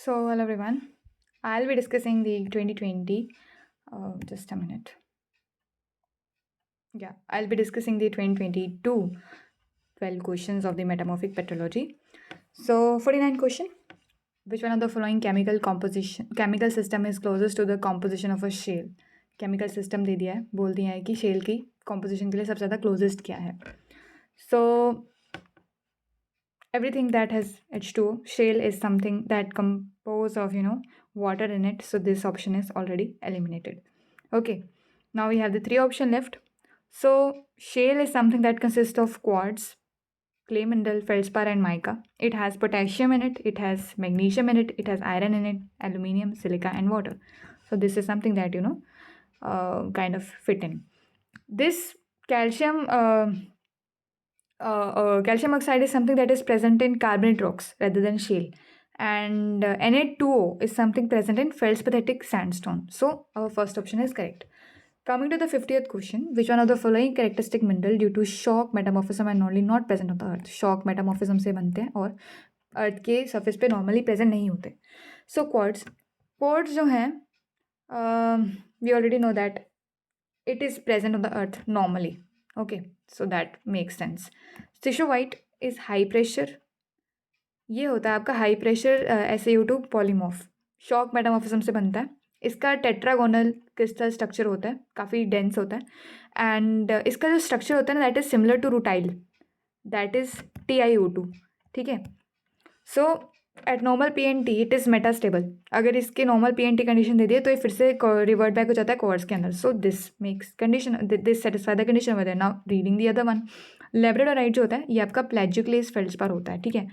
So, hello everyone. I'll be discussing the 2020. Just a minute. Yeah, I'll be discussing the 2022 12 questions of the metamorphic petrology. So, 49 question. Which one of the following chemical system is closest to the composition of a shale? Chemical system दे दिया है, बोल दिया है कि shale की composition के लिए सबसे ज़्यादा closest क्या है? So, everything that has H2O, shale is something that compose of water in it. So this option is already eliminated. Okay, now we have the three option left. So shale is something that consists of quartz, clay mineral, feldspar, and mica. It has potassium in it. It has magnesium in it. It has iron in it, aluminium, silica, and water. So this is something that kind of fit in. This calcium. Calcium oxide is something that is present in carbonate rocks rather than shale. And Na2O is something present in feldspathetic sandstone. So our first option is correct. Coming to the 50th question, which one of the following characteristic mineral due to shock metamorphism and only not present on the earth? Shock metamorphism से बनते हैं और अर्थ के surface पे normally present नहीं होते. सो quartz quartz जो हैं we already know that it is present on the earth normally. Okay, so that makes sense. Stishovite is high pressure. ये होता है आपका high pressure SaO2 polymorph. Shock metamorphism से बनता है. इसका टेट्रागोनल क्रिस्टल स्ट्रक्चर होता है, काफ़ी डेंस होता है. एंड इसका जो स्ट्रक्चर होता है ना, that is similar to rutile, that is TiO2. ठीक है. So at normal PNT it is metastable. अगर इसके नॉर्मल PNT कंडीशन दे दिए तो ये फिर से रिवर्ट बैक हो जाता है क्वार्ट्स के अंदर. So this makes condition, this satisfy the condition with. Now reading the other one. Labradorite जो होता है ये आपका प्लेजियोक्लेस फेल्ड्स्पार होता है. ठीक है.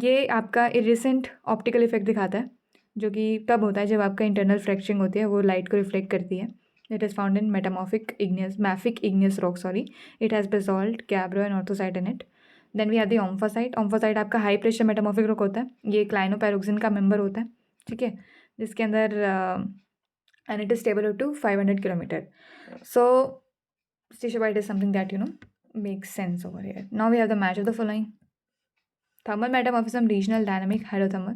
ये आपका इरिसेंट ऑप्टिकल इफेक्ट दिखाता है, जो कि तब होता है जब आपका इंटरनल फ्रैक्चरिंग होती है, वो लाइट को रिफ्लेक्ट करती है. It is found in mafic igneous rock. Sorry, it has basalt, gabbro and orthosite in it. Then we have the omphacite. Omphacite आपका हाई प्रेशर मेटामॉर्फिक रॉक होता है. ये क्लाइनोपैरोक्सिन का मेंबर होता है. ठीक है. जिसके अंदर and it is stable up to 500 kilometre. So stishovite is something that makes sense over here. Now we have the match of the following. Thermal metamorphism, regional, dynamic, hydrothermal,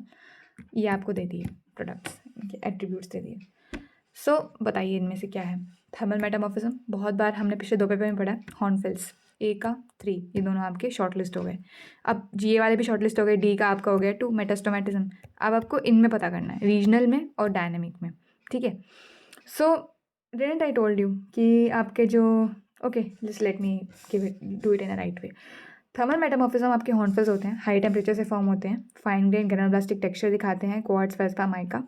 ये आपको दे दिए प्रोडक्ट्स, इनके एट्रीब्यूट्स दे दिए. सो बताइए इनमें से क्या है. थर्मल मेटामॉर्फिज्म बहुत बार हमने पिछले 2 पेपर में पढ़ा है. हॉर्नफेल्स A का 3, ये दोनों आपके शॉर्ट लिस्ट हो गए. अब GA वाले भी शॉर्ट लिस्ट हो गए. D का आपका हो गया 2, मेटास्टोमेटिज्म. अब आपको इनमें पता करना है, रीजनल में और डायनेमिक में. ठीक है. सो डिडंट आई टोल्ड यू कि आपके जो okay, just let me give it, do it in a right way. Thermal metamorphism आपके हॉर्नफेल्स होते हैं, हाई टेम्परेचर से फॉर्म होते हैं, फाइन ग्रेन ग्रेनुलोब्लास्टिक टेक्सचर दिखाते हैं, क्वार्ट्ज, फेल्ड्स्पार, माइका.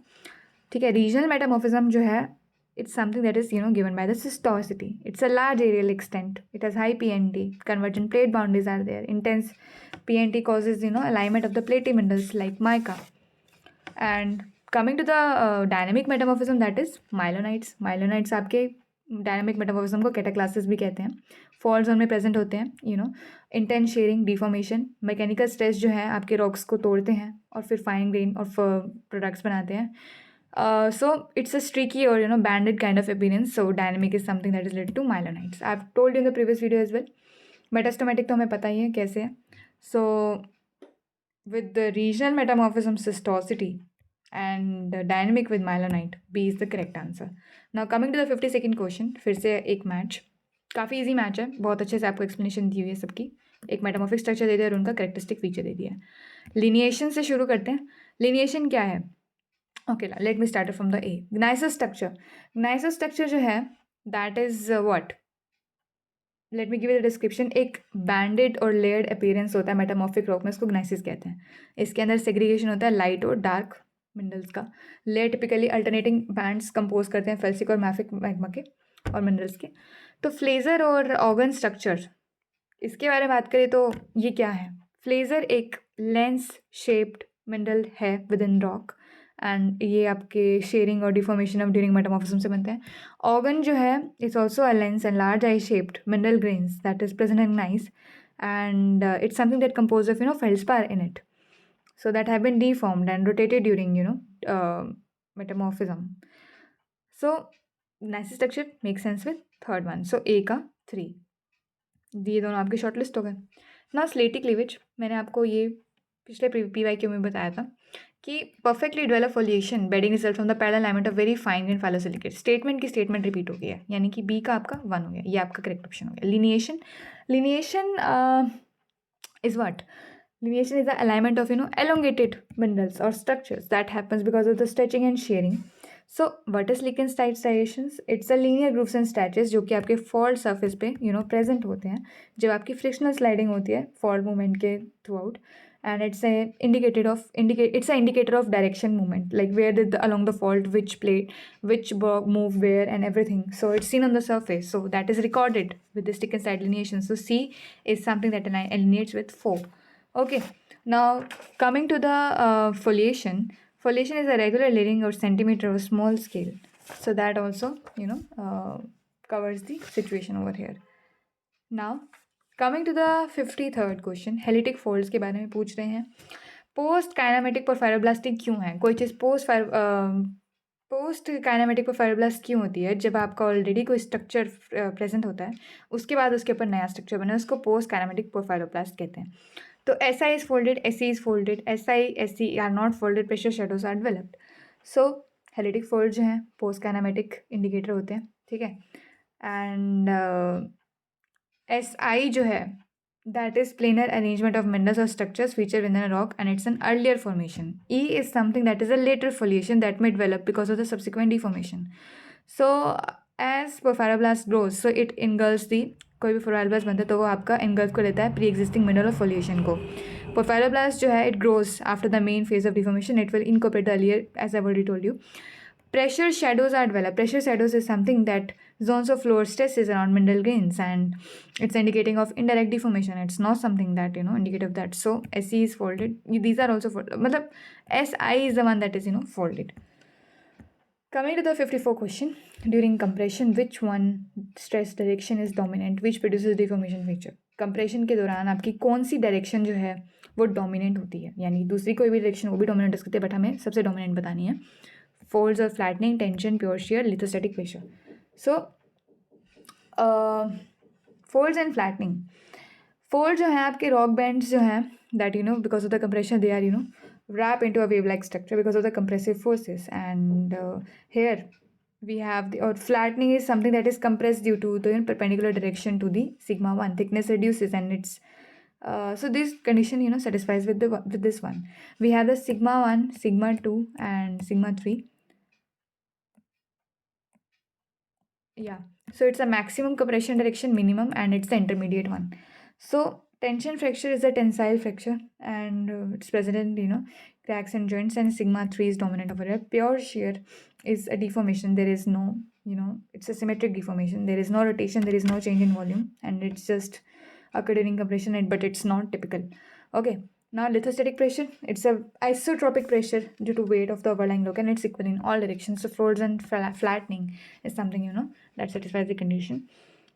ठीक है. रीजनल मेटामॉर्फिज्म जो है, it's something that is given by the cystosity. It's a large areal extent. It has high PNT. Convergent plate boundaries are there. Intense PNT causes alignment of the platy minerals like mica. And coming to the dynamic metamorphism, that is myelonites. Myelonites आपके dynamic metamorphism को कैटाक्लासिस भी कहते हैं. Fault zone में present होते हैं. Intense sharing, deformation, mechanical stress जो है आपके रॉक्स को तोड़ते हैं और फिर फाइन ग्रेन और प्रोडक्ट्स बनाते हैं. So it's a streaky or banded kind of appearance. So dynamic is something that is related to myelonites. I've told you in the previous video as well. Metastomatic तो हमें पता ही है कैसे है. So with the regional metamorphism, cystosity, and dynamic with myelonite, B is the correct answer. Now coming to the 52nd question, फिर से एक match, काफ़ी इजी मैच है, बहुत अच्छे से आपको एक्सप्लेनेशन दी हुई है सबकी. एक मेटामॉर्फिक स्ट्रक्चर दे दिया और उनका करेक्टरिस्टिक फीचर दे दिया है. लिनिएशन से शुरू करते हैं. लिनिएशन क्या है? Okay, let me start it from the A. Gneiss structure. Gneiss structure जो है, that is what? Let me give you the description. एक banded और layered appearance होता है metamorphic rock में, इसको gneiss कहते हैं. इसके अंदर segregation होता है light और dark minerals का. Layer typically alternating bands compose करते हैं felsic और mafic magma के और minerals के. तो फ्लेजर और ऑर्गन स्ट्रक्चर, इसके बारे में बात करें तो ये क्या है? फ्लेजर एक लेंस शेप्ड मिनरल है विद इन रॉक, एंड ये आपके शेयरिंग और डिफॉर्मेशन ऑफ ड्यूरिंग मेटामॉर्फिज्म से बनते हैं. ऑर्गन जो है, it's also a lens and large I shaped mineral grains that is present in gneiss, and it's something that composed of feldspar in it, so that have been deformed and rotated during metamorphism. So gneiss structure makes sense with third one. So A का 3, ये दोनों आपके short list हो गए. ना स्लेटी cleavage, मैंने आपको ये पिछले PYQ में बताया था कि perfectly develop foliation bedding result from the parallel alignment of very fine grain phyllosilicate. Statement की स्टेटमेंट रिपीट हो गई है, यानी कि बी का आपका 1 हो गया, ये आपका करेक्ट ऑप्शन हो गया। Lineation, lineation is what? Lineation is the alignment of elongated minerals or structures that happens because of the stretching and shearing. So what is lichen striations? It's a linear grooves and stretches जो कि आपके fault surface पे present होते हैं जब आपकी frictional sliding होती है fault movement के throughout, and it's a indicator of direction movement, like where did along the fault which plate which move where and everything. So it's seen on the surface, so that is recorded with this lichen stride lineation. So C is something that alineates with 4. Okay, now coming to the foliation. Foliation is a regular layering or centimeter or small scale. So that also, covers the situation over here. Now, coming to the 53rd question, helicitic folds के बारे में पूछ रहे हैं। Post kinematic पर fibroblastic क्यों है? कोई चीज़ पोस्ट काइनामेटिक पर फाइब्रोब्लास्ट क्यों होती है? जब आपका ऑलरेडी कोई स्ट्रक्चर प्रेजेंट होता है, उसके बाद उसके ऊपर नया स्ट्रक्चर बना है, उसको पोस्ट काइनामेटिक पर फाइब्रोब्लास्ट कहते हैं। तो SI is folded, SE is folded, SI, SC are not folded, pressure shadows are developed. So helicitic fold जो हैं पोस्ट काइनामेटिक इंडिकेटर होते हैं, ठीक है। एंड SI जो है that is planar arrangement of minerals or structures featured within a rock, and it's an earlier formation. E is something that is a later foliation that may develop because of the subsequent deformation. So as porphyroblast grows, so it engulfs the, कोई भी फोराइब्लास्ट बनता है तो वो आपका engulf कर लेता है प्री एग्जिस्टिंग मिनरल फोलिएशन को। porphyroblast जो है it grows after the main phase of deformation, it will incorporate the earlier, as I've already told you. Pressure shadows are developed. Pressure shadows is something that zones of lower stresses around mineral grains, and it's indicating of indirect deformation. It's not something that indicative of that. So SE is folded. These are also folded. Matlab SI is the one that is folded. Coming to the 54 question, during compression, which one stress direction is dominant, which produces deformation feature? Compression के दौरान आपकी कौन सी direction जो है वो dominant होती है, यानी दूसरी कोई भी डायरेक्शन वो भी डोमिनेंट हो सकती है, बट हमें सबसे डोमिनेंट बतानी है। Folds or flattening, tension, pure shear, lithostatic pressure. So folds and flattening. Folds जो है आपके rock bands जो हैं that because of the compression they are wrap into a wave like structure because of the compressive forces, and here we have or flattening is something that is compressed due to the perpendicular direction to the sigma 1, thickness reduces, and it's so this condition satisfies with this one. We have the sigma 1, sigma 2 and sigma 3. Yeah, so it's a maximum compression direction, minimum, and it's the intermediate one. So tension fracture is a tensile fracture, and it's present in cracks and joints, and sigma 3 is dominant over here. Pure shear is a deformation. There is no it's a symmetric deformation. There is no rotation, there is no change in volume, and it's just occurred during compression, but it's not typical. Okay. Now lithostatic pressure, it's a isotropic pressure due to weight of the overlying rock, and it's equal in all directions. So folds and flattening is something that satisfies the condition.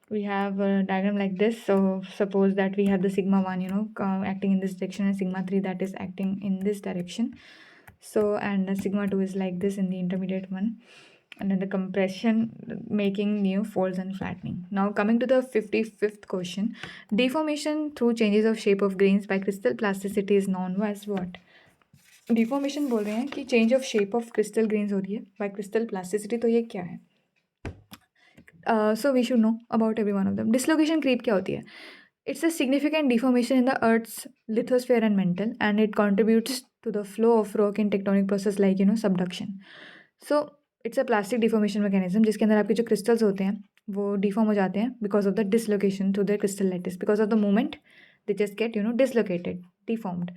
We have a diagram like this. So suppose that we have the sigma 1 acting in this direction, and sigma 3 that is acting in this direction. So and the sigma 2 is like this in the intermediate one, and then the compression making new folds and flattening. Now coming to the 55th question, deformation through changes of shape of grains by crystal plasticity is known as what? Deformation बोल रहे हैं कि change of shape of crystal grains हो रही है bye crystal plasticity, तो ये क्या है? So we should know about every one of them. Dislocation creep क्या होती है? It's a significant deformation in the Earth's lithosphere and mantle, and it contributes to the flow of rock in tectonic process like subduction. So it's a plastic deformation mechanism जिसके अंदर आपके जो crystals होते हैं वो deform हो जाते हैं because of the dislocation to their crystal lattice. Because of the movement, they just get dislocated, deformed,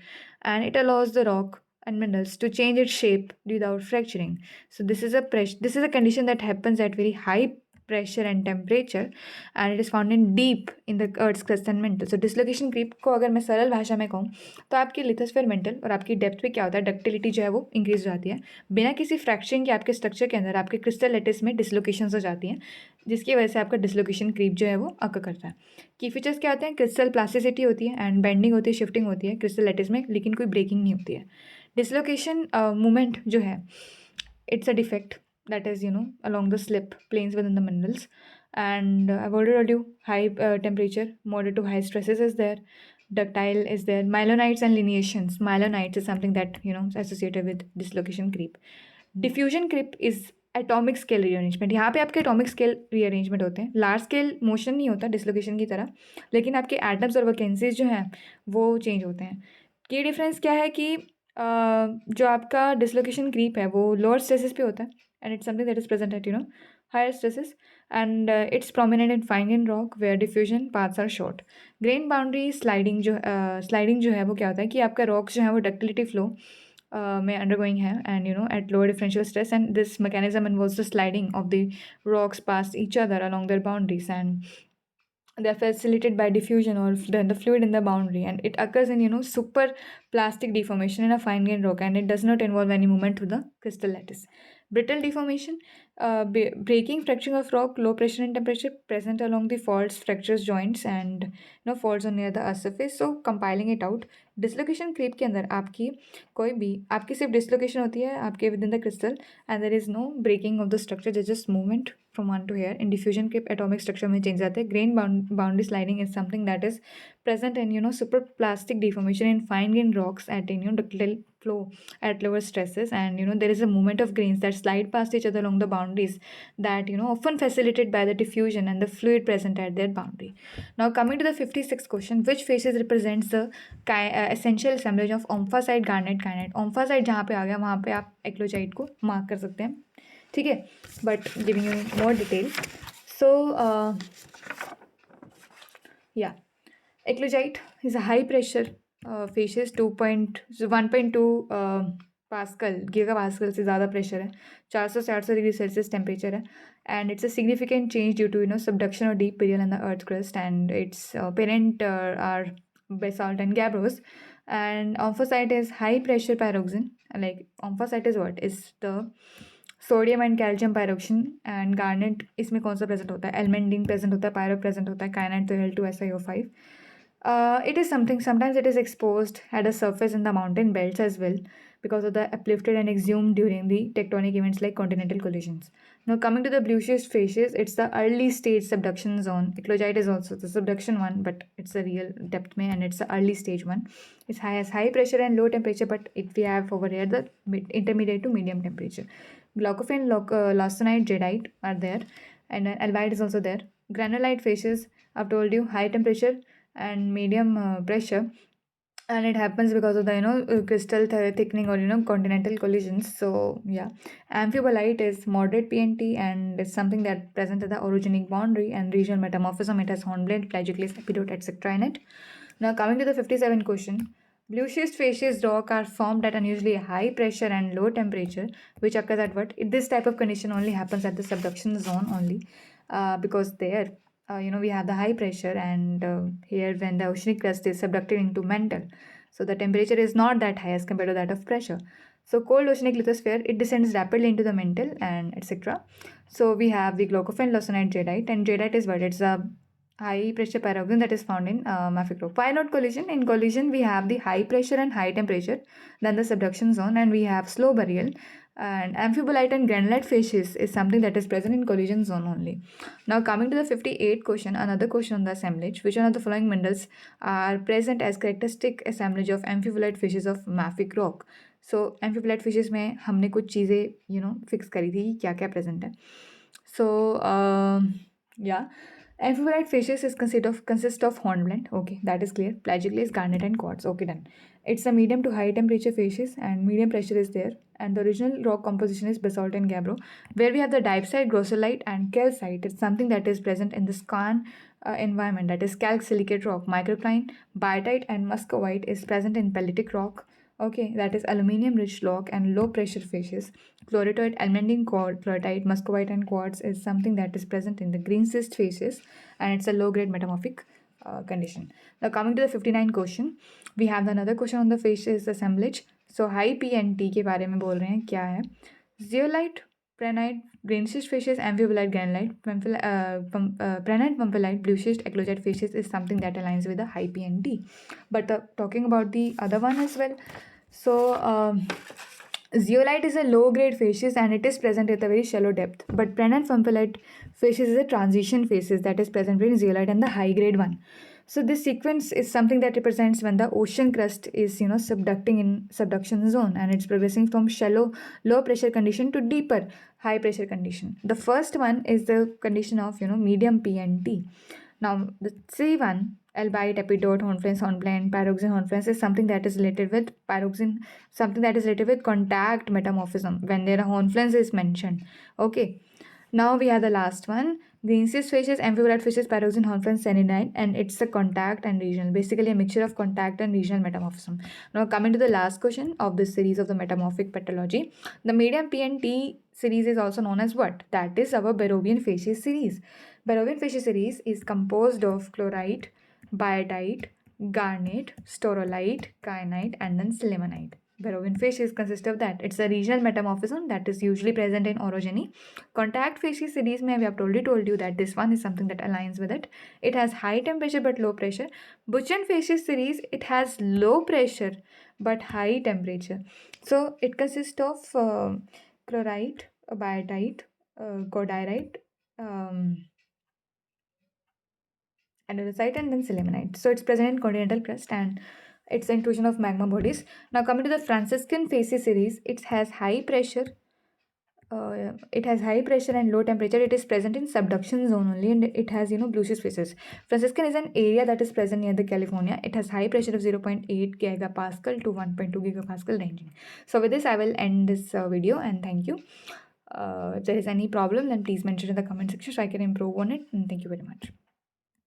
and it allows the rock and minerals to change its shape without fracturing. So this is a condition that happens at very high pressure and temperature, and it is found in deep in the earth's crust and mantle. So dislocation creep को अगर मैं सरल भाषा में कहूँ तो आपकी lithosphere mental और आपकी डेप्थ पे क्या होता है, डक्टिलिटी जो है वो इंक्रीज हो जाती है बिना किसी फ्रैक्चरिंग के। आपके स्ट्रक्चर के अंदर आपके क्रिस्टल लेटिस में डिसलोकेशन हो जाती हैं, जिसकी वजह से आपका डिसलोकेशन क्रीप जो है वो अकर करता है। की फीचर्स क्या होते हैं? क्रिस्टल प्लास्टिसिटी होती है एंड बेंडिंग होती है, शिफ्टिंग होती है क्रिस्टल लेटिस में, लेकिन कोई ब्रेकिंग नहीं होती है। डिसलोकेशन मूवमेंट जो है it's a defect that is along the slip planes within the minerals, and I've already told you high temperature, moderate to high stresses is there, ductile is there. Myelonites and lineations. Myelonites is something that is associated with dislocation creep. Diffusion creep is atomic scale rearrangement. यहाँ पे आपके atomic scale rearrangement होते हैं. Large scale motion नहीं होता dislocation की तरह, लेकिन आपके एटम्स और वैकेंसीज जो हैं वो चेंज होते हैं. ये डिफरेंस क्या है कि जो आपका डिसलोकेशन क्रीप है वो लोअर स्ट्रेसेस पे होता है and it's something that is present at higher stresses and it's prominent in fine grain rock where diffusion paths are short. Grain boundary sliding जो है वो क्या होता है कि आपका रॉक्स जो है वो डक्टिलिटी फ्लो में undergoing है and at lower differential stress, and this mechanism involves the sliding of the rocks past each other along their boundaries, and they're facilitated by diffusion or the fluid in the boundary, and it occurs in super plastic deformation in a fine grained rock, and it does not involve any movement through the crystal lattice. Brittle deformation, breaking, fracturing of rock, low pressure and temperature present along the faults, fractures, joints, and faults on near the earth surface. So compiling it out, dislocation creep के अंदर आपकी सिर्फ dislocation होती है आपके within the crystal and there is no breaking of the structure, just movement from one to here. In diffusion creep atomic structure में change आते हैं. Grain boundary sliding is something that is present in super plastic deformation in fine grained rocks at ductile flow at lower stresses, and there is a movement of grains that slide past each other along the boundaries that often facilitated by the diffusion and the fluid present at their boundary. Now coming to the 56th question, which phases represents the essential assemblage of omphacite garnet kyanite. omphacite जहाँ पे आ गया वहाँ पे आप एक्लोजाइट को mark कर सकते हैं, ठीक है, but giving you more detail. So yeah, eclogite is a high pressure facies 1.2 pascal gigapascal से ज़्यादा प्रेशर है, 400 से 800 डिग्री सेल्सियस टेम्परेचर है, and it's a significant change due to subduction और deep burial in the earth crust, and its parent are basalt and gabbros. And omphacite is high pressure pyroxene. Like omphacite is what is the sodium and calcium pyroxene, and garnet इसमें कौन सा present होता है, एल्मेंडीन present होता है, pyro present होता है, काइनाइट तो Al2SiO5. It is sometimes it is exposed at a surface in the mountain belts as well because of the uplifted and exhumed during the tectonic events like continental collisions. Now coming to the blue schist facies, it's the early stage subduction zone. Eclogite is also the subduction one, but it's a real depth mein, and it's the early stage one. It's high pressure and low temperature, but if we have over here the intermediate to medium temperature. Glaucophane, lawsonite, jadeite are there, and albite is also there. Granulite facies, I've told you, high temperature and medium pressure, and it happens because of the crystal thickening or continental collisions. So yeah, amphibolite is moderate PNT, and it's something that present at the orogenic boundary and regional metamorphism. It has hornblende, plagioclase, epidote, etc. in it. Now coming to the 57th question. Blue schist facies rock are formed at unusually high pressure and low temperature, which occurs at what? This type of condition only happens at the subduction zone only, because there, we have the high pressure, and here when the oceanic crust is subducted into mantle, so the temperature is not that high as compared to that of pressure. So cold oceanic lithosphere, it descends rapidly into the mantle and etc. So we have the glaucophane, lawsonite, jadeite, and jadeite is what? It's a high pressure pyroxene that is found in mafic rock. Why not collision? In collision, we have the high pressure and high temperature, then the subduction zone, and we have slow burial. And amphibolite and granulite facies is something that is present in collision zone only. Now coming to the 58th question, another question on the assemblage. Which one of the following minerals are present as characteristic assemblage of amphibolite facies of mafic rock? So amphibolite facies में हमने कुछ चीज़ें fix करी थी क्या क्या present है. So yeah, amphibolite facies consist of hornblende. Okay, that is clear. Plagioclase, garnet, and quartz. Okay, done. It's a medium to high temperature facies, and medium pressure is there. And the original rock composition is basalt and gabbro. Where we have the diepsite, grossolite, and calcite. It's something that is present in the skarn environment. That is calc silicate rock. Microcline, biotite, and muscovite is present in pellitic rock. Okay, that is aluminium rich rock and low pressure facies. Chloritoid, almandine, chlorite, muscovite, and quartz is something that is present in the green schist facies, and it's a low grade metamorphic condition. Now coming to the 59th question, we have another question on the facies assemblage. So high PNT के बारे में बोल रहे हैं क्या है. Zeolite, prehnite, green schist facies, amphibolite, granulite, prehnite, pumperlite, blue schist, eclogite facies is something that aligns with the high PNT. But talking about the other one as well, so zeolite is a low grade facies, and it is present at a very shallow depth. But prehnite, pumperlite facies is a transition facies that is present between zeolite and the high grade one. So this sequence is something that represents when the ocean crust is, subducting in subduction zone, and it's progressing from shallow low pressure condition to deeper high pressure condition. The first one is the condition of, medium PNT. Now the C1, albite, epidote, hornfluence, hornblende, pyroxene, hornfluence is something that is related with pyroxene, something that is related with contact metamorphism when their hornfluence is mentioned. Okay. Now we have the last one. Greensius fishes, amphibolite fishes, pyroxene, hornfluence, selenite, and it's a contact and regional. Basically, a mixture of contact and regional metamorphism. Now, coming to the last question of this series of the metamorphic petrology, the medium P and T series is also known as what? That is our Barrovian facies series. Barrovian facies series is composed of chlorite, biotite, garnet, staurolite, kyanite, and then sillimanite. Barrovian facies consist of that. It's a regional metamorphism that is usually present in orogeny. Contact facies series may have already told you that this one is something that aligns with it. It has high temperature but low pressure. Buchan facies series, it has low pressure but high temperature. So it consists of chlorite, biotite, cordierite, andesite, and then sillimanite. So it's present in continental crust and it's the intrusion of magma bodies. Now coming to the Franciscan facies series, it has high pressure. It has high pressure and low temperature. It is present in subduction zone only, and it has bluish faces. Franciscan is an area that is present near the California. It has high pressure of 0.8 gigapascal to 1.2 gigapascal ranging. So with this I will end this video, and thank you. If there is any problem, then please mention in the comment section so I can improve on it, and thank you very much.